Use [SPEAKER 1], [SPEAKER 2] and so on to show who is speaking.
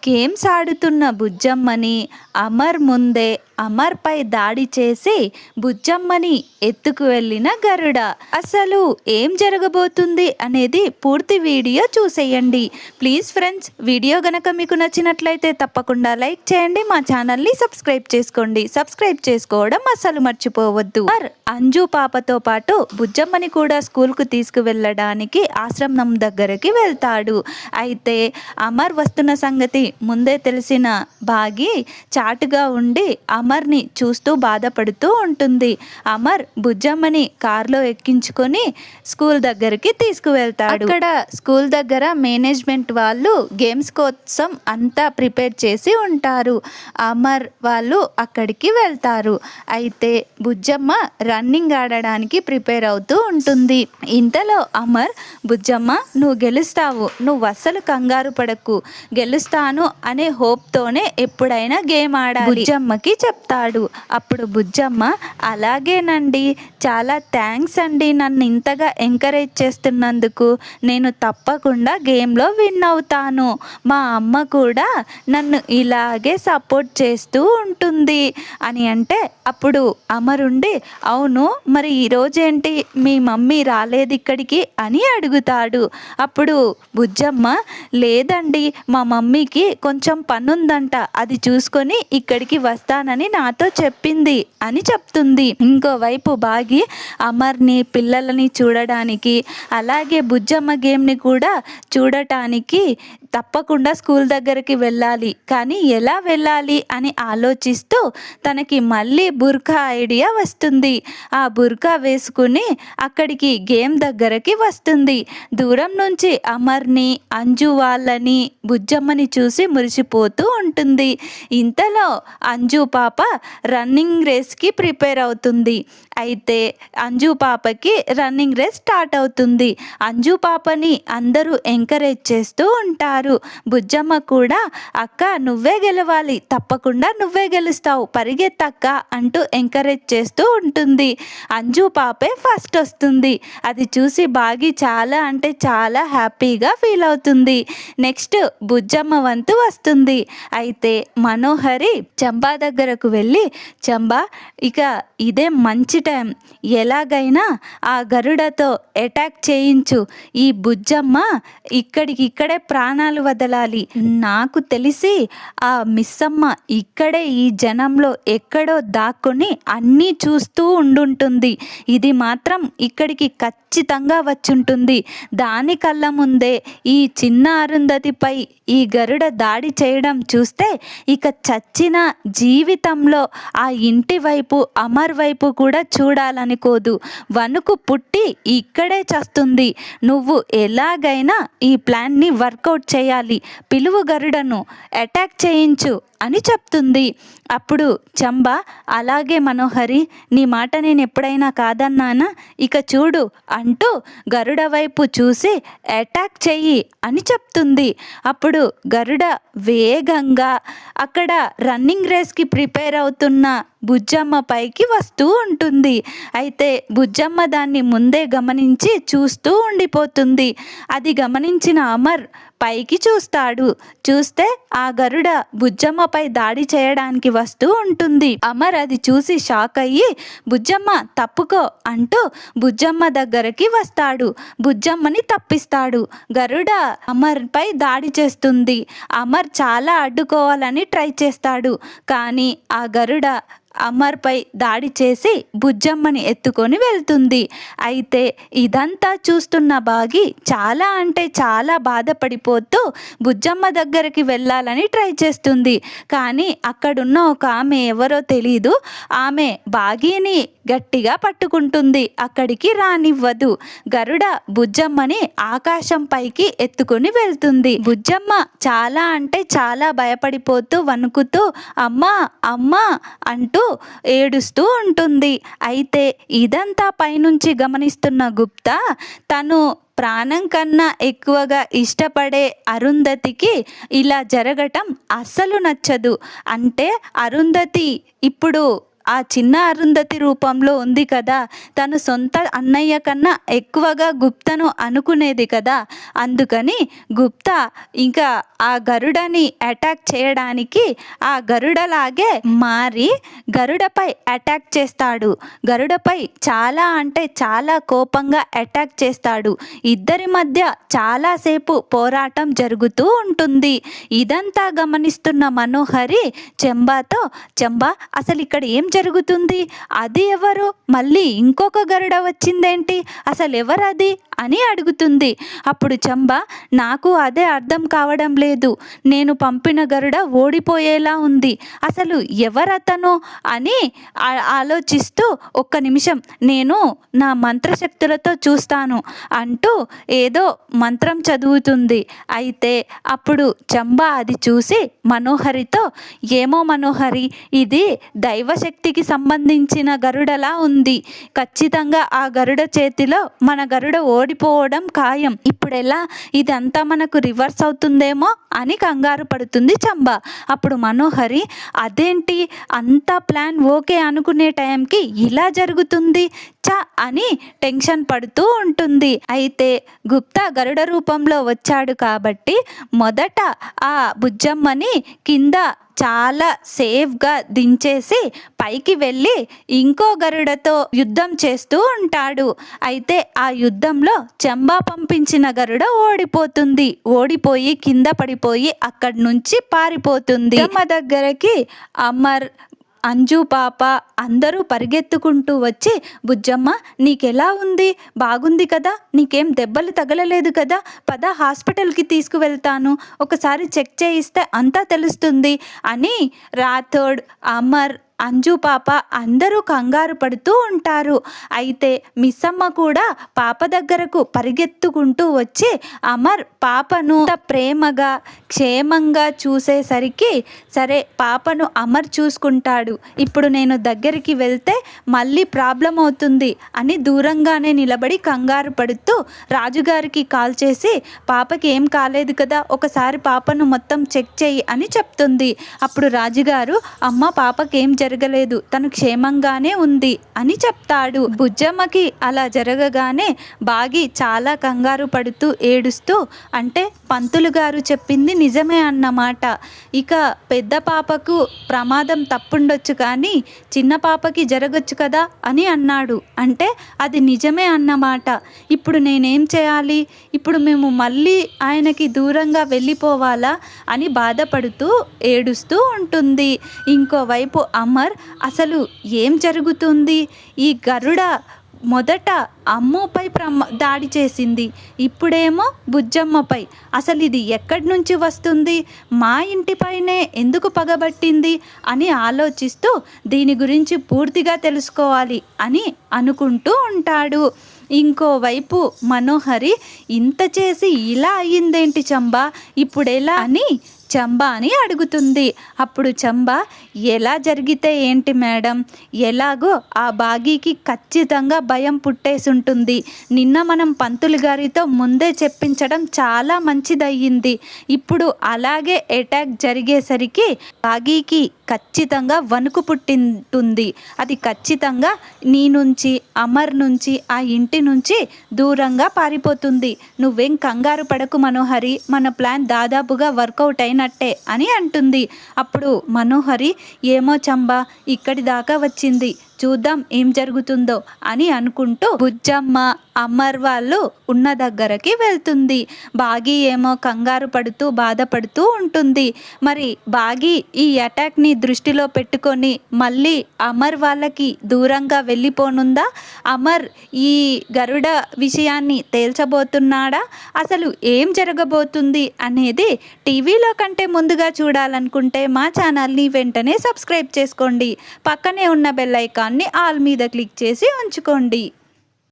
[SPEAKER 1] Games ఆడుతున్న బుజ్జమ్మని అమర్ ముందే అమర్పై దాడి చేసి బుజ్జమ్మని ఎత్తుకు వెళ్ళిన గరుడ. అసలు ఏం జరగబోతుంది అనేది పూర్తి వీడియో చూసేయండి. ప్లీజ్ ఫ్రెండ్స్, వీడియో గనక మీకు నచ్చినట్లయితే తప్పకుండా లైక్ చేయండి, మా ఛానల్ని సబ్స్క్రైబ్ చేసుకోండి. సబ్స్క్రైబ్ చేసుకోవడం అస్సలు మర్చిపోవద్దు. అంజు పాపతో పాటు బుజ్జమ్మని కూడా స్కూల్కు తీసుకువెళ్ళడానికి ఆశ్రమం దగ్గరికి వెళ్తాడు. అయితే అమర్ వస్తున్న సంగతి ముందే తెలిసిన బాగి చాటుగా ఉండి అమర్ని చూస్తూ బాధపడుతూ ఉంటుంది. అమర్ బుజ్జమ్మని కారులో ఎక్కించుకొని స్కూల్ దగ్గరికి తీసుకువెళ్తాడు. అక్కడ స్కూల్ దగ్గర మేనేజ్మెంట్ వాళ్ళు గేమ్స్ కోసం అంతా ప్రిపేర్ చేసి ఉంటారు. అమర్ వాళ్ళు అక్కడికి వెళ్తారు. అయితే బుజ్జమ్మ రన్నింగ్ ఆడడానికి ప్రిపేర్ అవుతూ ఉంటుంది. ఇంతలో అమర్, బుజ్జమ్మ నువ్వు గెలుస్తావు, నువ్వు అస్సలు కంగారు పడకు, గెలుస్తాను అనే హోప్తోనే ఎప్పుడైనా గేమ్ ఆడాలి బుజ్జమ్మకి చెప్తాడు. అప్పుడు బుజ్జమ్మ, అలాగేనండి, చాలా థ్యాంక్స్ అండి, నన్ను ఇంతగా ఎంకరేజ్ చేస్తున్నందుకు. నేను తప్పకుండా గేమ్లో విన్ అవుతాను. మా అమ్మ కూడా నన్ను ఇలాగే సపోర్ట్ చేస్తూ ఉంటుంది అని అంటే, అప్పుడు అమరుండి, అవును మరి ఈరోజేంటి మీ మమ్మీ రాలేదు ఇక్కడికి అని అడుగుతాడు. అప్పుడు బుజ్జమ్మ, లేదండి మా మమ్మీకి కొంచెం పనుందంట, అది చూసుకొని ఇక్కడికి వస్తానని నాతో చెప్పింది అని చెప్తుంది. ఇంకోవైపు బాగి అమర్ని పిల్లలని చూడడానికి అలాగే బుజ్జమ్మ గేమ్ని కూడా చూడటానికి తప్పకుండా స్కూల్ దగ్గరికి వెళ్ళాలి, కానీ ఎలా వెళ్ళాలి అని ఆలోచిస్తూ తనకి మళ్ళీ బుర్కా ఐడియా వస్తుంది. ఆ బుర్కా వేసుకుని అక్కడికి గేమ్ దగ్గరికి వస్తుంది. దూరం నుంచి అమర్ని, అంజు వాళ్ళని, బుజ్జమ్మని చూసి మురిసిపోతూ ఉంటుంది. ఇంతలో అంజు పాప రన్నింగ్ రేస్కి ప్రిపేర్ అవుతుంది. అయితే అంజు పాపకి రన్నింగ్ రేస్ స్టార్ట్ అవుతుంది. అంజు పాపని అందరూ ఎంకరేజ్ చేస్తూ ఉంటారు. బుజ్జమ్మ కూడా, అక్క నువ్వే గెలవాలి, తప్పకుండా నువ్వే గెలుస్తావు, పరిగెత్తక్క అంటూ ఎంకరేజ్ చేస్తూ ఉంటుంది. అంజు పాపే ఫస్ట్ వస్తుంది. అది చూసి బాగి చాలా అంటే చాలా హ్యాపీగా ఫీల్ అవుతుంది. నెక్స్ట్ బుజ్జమ్మ వంతు వస్తుంది. అయితే మనోహరి చంబా దగ్గరకు వెళ్ళి, చంబా ఇక ఇదే మంచి టైం, ఎలాగైనా ఆ గరుడతో అటాక్ చేయించు, ఈ బుజ్జమ్మ ఇక్కడికిక్కడే ప్రాణాలు వదలాలి. నాకు తెలిసి ఆ మిస్సమ్మ ఇక్కడే ఈ జనంలో ఎక్కడో దాక్కుని అన్నీ చూస్తూ ఉండుంటుంది. ఇది మాత్రం ఇక్కడికి ఖచ్చితంగా వచ్చుంటుంది. దాని కళ్ళ ముందే ఈ చిన్న అరుంధతిపై ఈ గరుడ దాడి చేయడం చూస్తే ఇక చచ్చిన జీవితంలో ఆ ఇంటి వైపు, అమర్ వైపు కూడా చూడాలనుకోదు. వణుకు పుట్టి ఇక్కడే చస్తుంది. నువ్వు ఎలాగైనా ఈ ప్లాన్ని వర్కౌట్ చేయాలి, పిలువు గరుడను, అటాక్ చేయించు అని చెప్తుంది. అప్పుడు చంబా, అలాగే మనోహరి, నీ మాట నేను ఎప్పుడైనా కాదన్నానా, ఇక చూడు అంటూ గరుడ వైపు చూసి అటాక్ చెయ్యి అని చెప్తుంది. అప్పుడు గరుడ వేగంగా అక్కడ రన్నింగ్ రేస్కి ప్రిపేర్ అవుతున్న బుజ్జమ్మ పైకి వస్తూ ఉంటుంది. అయితే బుజ్జమ్మ దాన్ని ముందే గమనించి చూస్తూ ఉండిపోతుంది. అది గమనించిన అమర్ పైకి చూస్తాడు. చూస్తే ఆ గరుడ బుజ్జమ్మపై దాడి చేయడానికి వస్తూ ఉంటుంది. అమర్ అది చూసి షాక్ అయ్యి, బుజ్జమ్మ తప్పుకో అంటూ బుజ్జమ్మ దగ్గరికి వస్తాడు. బుజ్జమ్మని తప్పిస్తాడు. గరుడ అమర్పై దాడి చేస్తుంది. అమర్ చాలా అడ్డుకోవాలని ట్రై చేస్తాడు. కానీ ఆ గరుడ అమర్పై దాడి చేసి బుజ్జమ్మని ఎత్తుకొని వెళ్తుంది. అయితే ఇదంతా చూస్తున్న బాగి చాలా అంటే చాలా బాధపడిపోతూ బుజ్జమ్మ దగ్గరికి వెళ్ళాలని ట్రై చేస్తుంది. కానీ అక్కడున్న ఒక ఆమె ఎవరో తెలీదు, ఆమె బాగిని గట్టిగా పట్టుకుంటుంది, అక్కడికి రానివ్వదు. గరుడ బుజ్జమ్మని ఆకాశం పైకి ఎత్తుకొని వెళ్తుంది. బుజ్జమ్మ చాలా అంటే చాలా భయపడిపోతూ వణుకుతూ అమ్మా అమ్మా అంటూ ఏడుస్తూ ఉంటుంది. అయితే ఇదంతా పైనుంచి గమనిస్తున్న గుప్తా తను ప్రాణం కన్నా ఎక్కువగా ఇష్టపడే అరుంధతికి ఇలా జరగటం అస్సలు నచ్చదు. అంటే అరుంధతి ఇప్పుడు ఆ చిన్న అరుంధతి రూపంలో ఉంది కదా, తను సొంత అన్నయ్య కన్నా ఎక్కువగా గుప్తను అనుకునేది కదా. అందుకని గుప్త ఇంకా ఆ గరుడని అటాక్ చేయడానికి ఆ గరుడలాగే మారి గరుడపై అటాక్ చేస్తాడు. గరుడపై చాలా అంటే చాలా కోపంగా అటాక్ చేస్తాడు. ఇద్దరి మధ్య చాలాసేపు పోరాటం జరుగుతూ ఉంటుంది. ఇదంతా గమనిస్తున్న మనోహరి చెంబాతో, చెంబా అసలు ఇక్కడ ఏం జరుగుతుంది, అది ఎవరు, మళ్ళీ ఇంకొక గరుడ వచ్చిందేంటి, అసలు ఎవరది అని అడుగుతుంది. అప్పుడు చెంబా, నాకు అదే అర్థం కావడం లేదు, నేను పంపిన గరుడ ఓడిపోయేలా ఉంది, అసలు ఎవరతను అని ఆలోచిస్తూ ఒక్క నిమిషం నేను నా మంత్రశక్తులతో చూస్తాను అంటూ ఏదో మంత్రం చదువుతుంది. అయితే అప్పుడు చెంబా అది చూసి మనోహరితో, ఏమో మనోహరి, ఇది దైవశక్తికి సంబంధించిన గరుడలా ఉంది, ఖచ్చితంగా ఆ గరుడ చేతిలో మన గరుడ ఓడిపోవడం ఖాయం, ఇప్పుడెలా, ఇదంతా మనకు రివర్స్ అవుతుందేమో అని కంగారు పడుతుంది చెంబా. అప్పుడు మనోహరి, అదేంటి అంతా ప్లాన్ ఓకే అనుకునే టైంకి ఇలా జరుగుతుంది చ అని టెన్షన్ పడుతూ ఉంటుంది. అయితే గుప్తా గరుడ రూపంలో వచ్చాడు కాబట్టి మొదట ఆ బుజ్జమ్మని కింద చాలా సేఫ్గా దించేసి పైకి వెళ్ళి ఇంకో గరుడతో యుద్ధం చేస్తూ ఉంటాడు. అయితే ఆ యుద్ధంలో చెంబా పంపించిన గరుడ ఓడిపోతుంది. ఓడిపోయి కింద పడిపోయి అక్కడి నుంచి పారిపోతుంది. అమ్మ దగ్గరకి అమర్, అంజు పాప అందరూ పరిగెత్తుకుంటూ వచ్చి, బుజ్జమ్మ నీకెలా ఉంది, బాగుంది కదా, నీకేం దెబ్బలు తగలలేదు కదా, పద హాస్పిటల్కి తీసుకువెళ్తాను, ఒకసారి చెక్ చేయిస్తే అంతా తెలుస్తుంది అని రాథోడ్, అమర్, అంజు పాప అందరూ కంగారు పడుతూ ఉంటారు. అయితే మిస్సమ్మ కూడా పాప దగ్గరకు పరిగెత్తుకుంటూ వచ్చి అమర్ పాపను ప్రేమగా క్షేమంగా చూసేసరికి, సరే పాపను అమర్ చూసుకుంటాడు, ఇప్పుడు నేను దగ్గరికి వెళ్తే మళ్ళీ ప్రాబ్లం అవుతుంది అని దూరంగానే నిలబడి కంగారు పడుతూ రాజుగారికి కాల్ చేసి, పాపకి ఏం కాలేదు కదా, ఒకసారి పాపను మొత్తం చెక్ చేయి అని చెప్తుంది. అప్పుడు రాజుగారు, అమ్మ పాపకి ఏం జరగలేదు, తను క్షేమంగానే ఉంది అని చెప్తాడు. బుజ్జమ్మకి అలా జరగగానే బాగి చాలా కంగారు పడుతూ ఏడుస్తూ, అంటే పంతులు గారు చెప్పింది నిజమే అన్నమాట, ఇక పెద్ద పాపకు ప్రమాదం తప్పుండొచ్చు కానీ చిన్న పాపకి జరగచ్చు కదా అని అన్నాడు. అంటే అది నిజమే అన్నమాట, ఇప్పుడు నేనేం చేయాలి, ఇప్పుడు మేము మళ్ళీ ఆయనకి దూరంగా వెళ్ళిపోవాలా అని బాధపడుతూ ఏడుస్తూ ఉంటుంది. ఇంకోవైపు అమర్, అసలు ఏం జరుగుతుంది, ఈ గరుడ మొదట అమ్మపై దాడి చేసింది, ఇప్పుడేమో బుజ్జమ్మపై, అసలు ఇది ఎక్కడి నుంచి వస్తుంది, మా ఇంటిపైనే ఎందుకు పగబట్టింది అని ఆలోచిస్తూ దీని గురించి పూర్తిగా తెలుసుకోవాలి అని అనుకుంటూ ఉంటాడు. ఇంకోవైపు మనోహరి, ఇంత చేసి ఇలా అయ్యిందేంటి చంబా, ఇప్పుడెలా అని చంబా అని అడుగుతుంది. అప్పుడు చంబా, ఎలా జరిగితే ఏంటి మేడం, ఎలాగో ఆ బాగీకి ఖచ్చితంగా భయం పుట్టేసుంటుంది, నిన్న మనం పంతులు గారితో ముందే చెప్పించడం చాలా మంచిదయ్యింది, ఇప్పుడు అలాగే అటాక్ జరిగేసరికి బాగీకి ఖచ్చితంగా వణుకు పుట్టింటుంది, అది ఖచ్చితంగా నీ నుంచి అమర్ నుంచి ఆ ఇంటి నుంచి దూరంగా పారిపోతుంది, నువ్వేం కంగారు పడకు మనోహరి, మన ప్లాన్ దాదాపుగా వర్కౌట్ అయినట్టే అని అంటుంది. అప్పుడు మనోహరి, ఏమో చంబా ఇక్కడి దాకా వచ్చింది, చూద్దాం ఏం జరుగుతుందో అని అనుకుంటూ బుజ్జమ్మ అమర్ వాళ్ళు ఉన్న దగ్గరకి వెళ్తుంది. బాగి ఏమో కంగారు పడుతూ బాధపడుతూ ఉంటుంది. మరి బాగి ఈ అటాక్ని దృష్టిలో పెట్టుకొని మళ్ళీ అమర్ వాళ్ళకి దూరంగా వెళ్ళిపోనుందా, అమర్ ఈ గరుడ విషయాన్ని తేల్చబోతున్నాడా, అసలు ఏం జరగబోతుంది అనేది టీవీలో కంటే ముందుగా చూడాలనుకుంటే మా ఛానల్ని వెంటనే సబ్స్క్రైబ్ చేసుకోండి, పక్కనే ఉన్న బెల్ ఐకాన్ని ఆల్ మీద క్లిక్ చేసి ఉంచుకోండి.